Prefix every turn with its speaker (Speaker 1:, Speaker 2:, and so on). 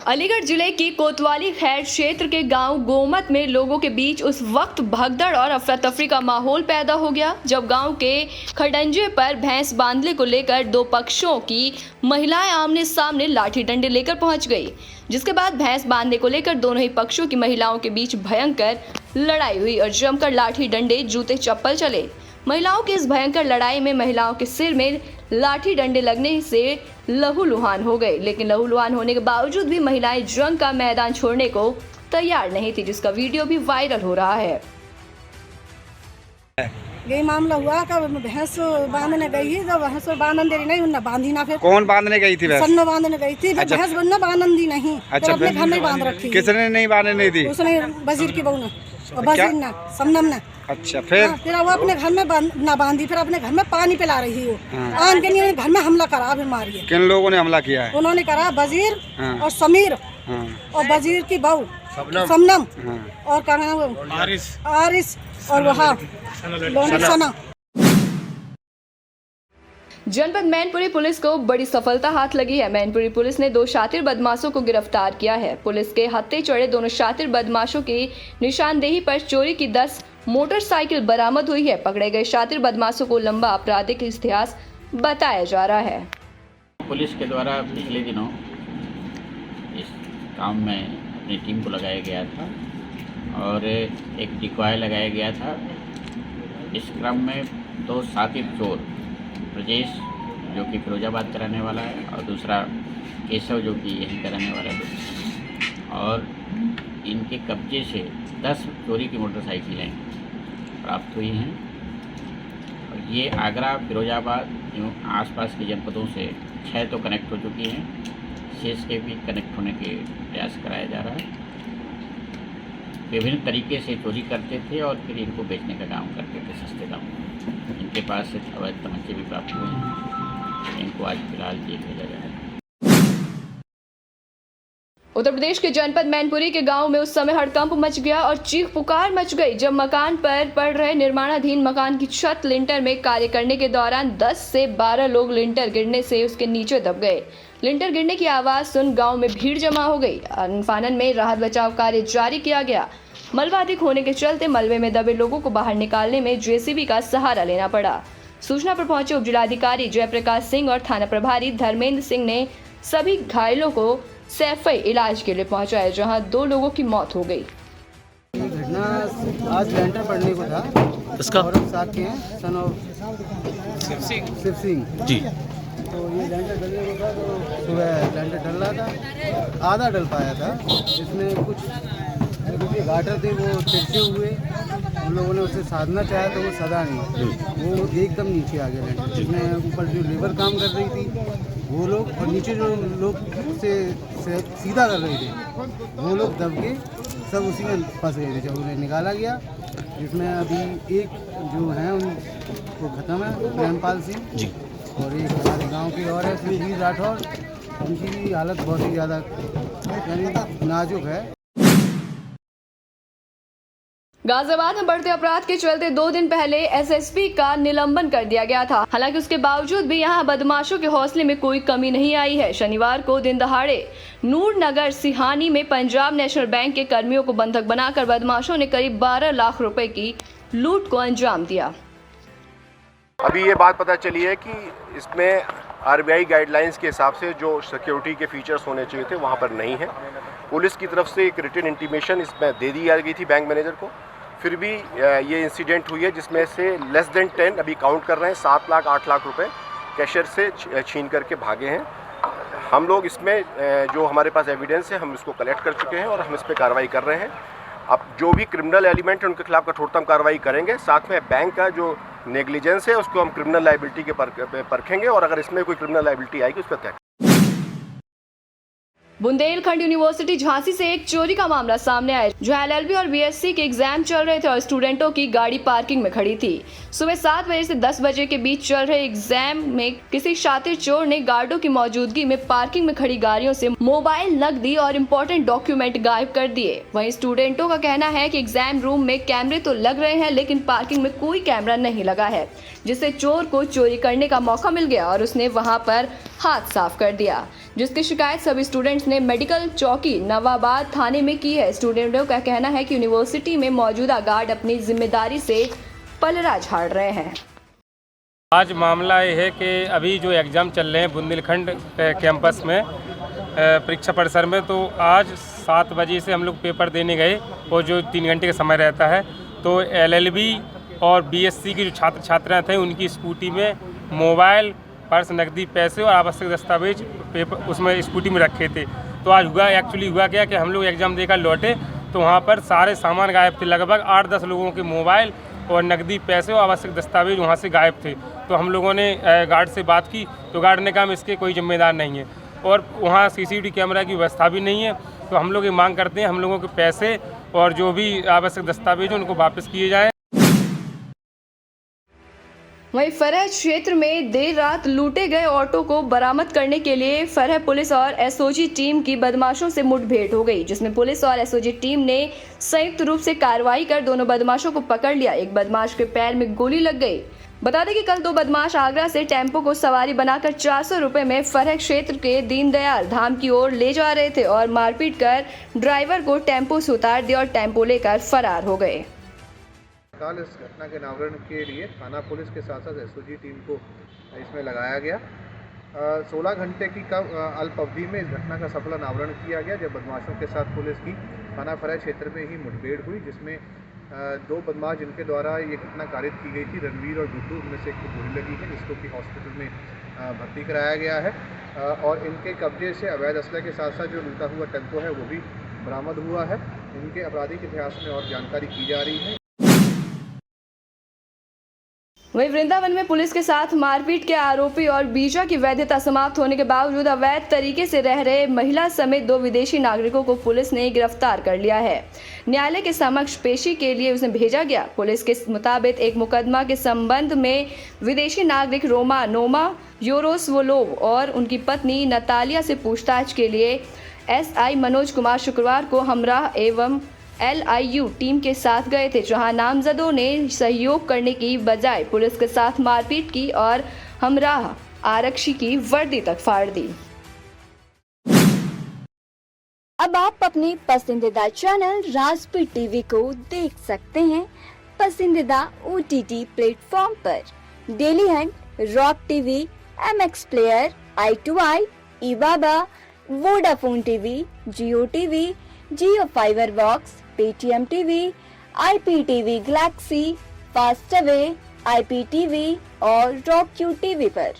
Speaker 1: अलीगढ़ जिले की कोतवाली खैर क्षेत्र के गांव गोमत में लोगों के बीच उस वक्त भगदड़ और अफरा तफरी का माहौल पैदा हो गया जब गांव के खडंजे पर भैंस बांधने को लेकर दो पक्षों की महिलाएं आमने सामने लाठी डंडे लेकर पहुंच गई। जिसके बाद भैंस बांधने को लेकर दोनों ही पक्षों की महिलाओं के बीच भयंकर लड़ाई हुई और जमकर लाठी डंडे जूते चप्पल चले। महिलाओं की इस भयंकर लड़ाई में महिलाओं के सिर में लाठी डंडे लगने से लहूलुहान हो गए, लेकिन लहूलुहान होने के बावजूद भी महिलाएं जंग का मैदान छोड़ने को तैयार नहीं थी, जिसका वीडियो भी वायरल हो रहा है।
Speaker 2: यही मामला हुआ कि भैंस बांधने गई जब भैंस बांधन दे रही नहीं उन्हें बांधी ना। फिर
Speaker 3: कौन बांधने गई थी?
Speaker 2: सन्नो बांधने गई थी।
Speaker 3: अच्छा।
Speaker 2: भैंस बनना बांधन दी नहीं।
Speaker 3: अच्छा,
Speaker 2: अपने घर में बांध रखी।
Speaker 3: किसने नहीं बांधने दी?
Speaker 2: उसने वजीर की बहू ने और वजीर ने समनम ने।
Speaker 3: अच्छा, फिर
Speaker 2: वो अपने घर में ना बांधी, फिर अपने घर में पानी पिला रही है। आन के लिए घर में हमला करा, फिर मारी है।
Speaker 3: किन लोगों ने हमला किया है?
Speaker 2: उन्होंने करा वजीर और समीर और वजीर की बहू समनम और क्या नाम आरिस और वहाँ सना।
Speaker 1: जनपद मैनपुरी पुलिस को बड़ी सफलता हाथ लगी है। मैनपुरी पुलिस ने 2 शातिर बदमाशों को गिरफ्तार किया है। पुलिस के हत्थे चढ़े दोनों शातिर बदमाशों की निशानदेही पर चोरी की 10 मोटरसाइकिल बरामद हुई है। पकड़े गए शातिर बदमाशों को लंबा आपराधिक इतिहास बताया जा रहा है।
Speaker 4: पुलिस के द्वारा पिछले दिनों इस काम में अपनी टीम को लगाया गया था और एक डिकॉय लगाया गया था। इस क्रम में 2 शातिर चोर, ब्रजेश जो कि फिरोजाबाद का रहने वाला है और दूसरा केशव जो कि यहीं का रहने वाला है, और इनके कब्जे से 10 चोरी की मोटरसाइकिलें प्राप्त हुई हैं। और ये आगरा, फिरोजाबाद एवं आसपास के जनपदों से 6 तो कनेक्ट हो चुकी हैं, शेष के भी कनेक्ट होने के प्रयास कराया जा रहा है। विभिन्न तरीके से चोरी करते थे और फिर इनको बेचने का काम करते थे सस्ते दाम में। इनके पास से अवैध तमंचे भी प्राप्त हुए हैं। इनको आज फिलहाल जेल भेजा जाएगा।
Speaker 1: उत्तर प्रदेश के जनपद मैनपुरी के गांव में उस समय हड़कंप मच गया और चीख पुकार मच गई जब मकान पर पड़ रहे निर्माणाधीन मकान की छत लिंटर में कार्य करने के दौरान 10 से 12 लोग लिंटर गिरने से उसके नीचे दब गए। लिंटर गिरने की आवाज सुन गांव में भीड़ जमा हो गई। अनफानन में राहत बचाव कार्य जारी किया गया। मलबा अधिक होने के चलते मलबे में दबे लोगों को बाहर निकालने में जेसीबी का सहारा लेना पड़ा। सूचना पर पहुंचे उपजिलाधिकारी जयप्रकाश सिंह और थाना प्रभारी धर्मेंद्र सिंह ने सभी घायलों को सैफई इलाज के लिए पहुंचाया, जहां 2 लोगों की मौत हो गई।
Speaker 5: घटना आज लेंटर पड़ने को था। इसका और साथ के हैं सन ऑफ शिव सिंह जी। तो ये लेंटर डलने को था, तो सुबह लेंटर डल रहा था, आधा डल पाया था। इसमें कुछ गाटर थे वो तिरछे हुए, उन लोगों ने उसे साधना चाहा तो वो सदा नहीं, वो एकदम नीचे आ गया लेंटर। जिसमें ऊपर जो लेबर काम कर रही थी वो लोग और नीचे जो लोग उसे सीधा कर रहे थे वो लोग दब के सब उसी में फंस गए थे। जब उन्हें निकाला गया, जिसमें अभी एक जो है उनको ख़त्म है, प्रेमपाल सिंह जी, और एक हमारे गांव के और है सुधीर राठौर। उनकी भी हालत बहुत ही ज़्यादा यानी नाजुक है।
Speaker 1: गाजियाबाद में बढ़ते अपराध के चलते 2 दिन पहले एसएसपी का निलंबन कर दिया गया था। हालांकि उसके बावजूद भी यहां बदमाशों के हौसले में कोई कमी नहीं आई है। शनिवार को दिन दहाड़े नूर नगर सिहानी में पंजाब नेशनल बैंक के कर्मियों को बंधक बनाकर बदमाशों ने करीब 12 लाख रुपए की लूट को अंजाम दिया।
Speaker 6: अभी ये बात पता चली है कि इसमें आरबीआई गाइडलाइंस के हिसाब से जो सिक्योरिटी के फीचर्स होने चाहिए थे वहाँ पर नहीं है। पुलिस की तरफ से एक रिटन इंटीमेशन इसमें दे दी गई थी बैंक मैनेजर को, फिर भी ये इंसिडेंट हुई है जिसमें से लेस देन 10 अभी काउंट कर रहे हैं, 7 लाख 8 लाख रुपए कैशियर से छीन करके भागे हैं। हम लोग इसमें जो हमारे पास एविडेंस है हम इसको कलेक्ट कर चुके हैं और हम इस पर कार्रवाई कर रहे हैं। अब जो भी क्रिमिनल एलिमेंट है उनके खिलाफ कठोरतम कार्रवाई करेंगे। साथ में बैंक का जो नेग्लिजेंस है उसको हम क्रिमिनल लायबिलिटी के परखेंगे और अगर इसमें कोई क्रिमिनल लायबिलिटी आएगी उस पर तय।
Speaker 1: बुंदेलखंड यूनिवर्सिटी झांसी से एक चोरी का मामला सामने आया, जहां एलएलबी और बीएससी के एग्जाम चल रहे थे और स्टूडेंटों की गाड़ी पार्किंग में खड़ी थी। सुबह 7 बजे से 10 बजे के बीच चल रहे एग्जाम में किसी शातिर चोर ने गार्डों की मौजूदगी में पार्किंग में खड़ी गाड़ियों से मोबाइल, नकदी और इम्पोर्टेंट डॉक्यूमेंट गायब कर दिए। वहीं स्टूडेंटों का कहना है कि एग्जाम रूम में कैमरे तो लग रहे हैं लेकिन पार्किंग में कोई कैमरा नहीं लगा है। जिससे चोर को चोरी करने का मौका मिल गया और उसने वहां पर हाथ साफ कर दिया, जिसकी शिकायत सभी स्टूडेंट्स ने मेडिकल चौकी नवाबाद थाने में की है। स्टूडेंटों का कहना है कि यूनिवर्सिटी में मौजूदा गार्ड अपनी जिम्मेदारी से पलड़ा झाड़ रहे हैं।
Speaker 7: आज मामला ये है कि अभी जो एग्ज़ाम चल रहे हैं बुंदेलखंड कैंपस में परीक्षा परिसर में, तो आज 7 बजे से हम लोग पेपर देने गए और जो 3 घंटे का समय रहता है, तो LLB और BSc की जो छात्र छात्राएँ थे उनकी स्कूटी में मोबाइल, पर्स, नकदी, पैसे और आवश्यक दस्तावेज पेपर उसमें स्कूटी में रखे थे। तो आज हुआ क्या कि हम लोग एग्ज़ाम देकर लौटे तो वहाँ पर सारे सामान गायब थे। लगभग 8-10 लोगों के मोबाइल और नकदी, पैसे और आवश्यक दस्तावेज वहाँ से गायब थे। तो हम लोगों ने गार्ड से बात की तो गार्ड ने कहा इसके कोई जिम्मेदार नहीं है और वहाँ CCTV कैमरा की व्यवस्था भी नहीं है। तो हम लोग ये मांग करते हैं हम लोगों के पैसे और जो भी आवश्यक दस्तावेज हैं उनको वापस किए जाएँ।
Speaker 1: वहीं फरह क्षेत्र में देर रात लूटे गए ऑटो को बरामद करने के लिए फरह पुलिस और SOG टीम की बदमाशों से मुठभेड़ हो गई, जिसमें पुलिस और SOG टीम ने संयुक्त रूप से कार्रवाई कर दोनों बदमाशों को पकड़ लिया। एक बदमाश के पैर में गोली लग गई। बता दें कि कल 2 बदमाश आगरा से टेम्पो को सवारी बनाकर 400 रुपए में फरह क्षेत्र के दीनदयाल धाम की ओर ले जा रहे थे और मारपीट कर ड्राइवर को टेम्पो से उतार दिया और टेम्पो लेकर फरार हो गए।
Speaker 8: कल इस घटना के अनावरण के लिए थाना पुलिस के साथ साथ SOG टीम को इसमें लगाया गया। 16 घंटे की अल्प अवधि में इस घटना का सफल अनावरण किया गया, जब बदमाशों के साथ पुलिस की थाना फरह क्षेत्र में ही मुठभेड़ हुई, जिसमें 2 बदमाश जिनके द्वारा ये घटना कारित की गई थी, रणवीर और गुड्डू, उनमें से एक को गोली लगी है जिसको कि हॉस्पिटल में भर्ती कराया गया है। और इनके कब्जे से अवैध असला के साथ साथ जो लूटा हुआ टेम्पो है वो भी बरामद हुआ है। इनके आपराधिक इतिहास में और जानकारी की जा रही है।
Speaker 1: वहीं वृंदावन में पुलिस के साथ मारपीट के आरोपी और वीजा की वैधता समाप्त होने के बावजूद अवैध तरीके से रह रहे महिला समेत 2 विदेशी नागरिकों को पुलिस ने गिरफ्तार कर लिया है। न्यायालय के समक्ष पेशी के लिए उसे भेजा गया। पुलिस के मुताबिक एक मुकदमा के संबंध में विदेशी नागरिक रोमा नोमा योरोस्वोलोव और उनकी पत्नी नतालिया से पूछताछ के लिए SI मनोज कुमार शुक्रवार को हमराह एवं LIU टीम के साथ गए थे, जहां नामजदों ने सहयोग करने की बजाय पुलिस के साथ मारपीट की और हमराह आरक्षी की वर्दी तक फाड़ दी।
Speaker 9: अब आप अपने पसंदीदा चैनल राजपूत टीवी को देख सकते हैं पसंदीदा OTT प्लेटफॉर्म पर। Dailyhunt, Rock TV, MX player, i2i, eBaba, Vodafone TV, Jio TV, Jio Fiber box, Paytm TV, IPTV Galaxy, Fastway, IPTV और रॉक टीवी पर।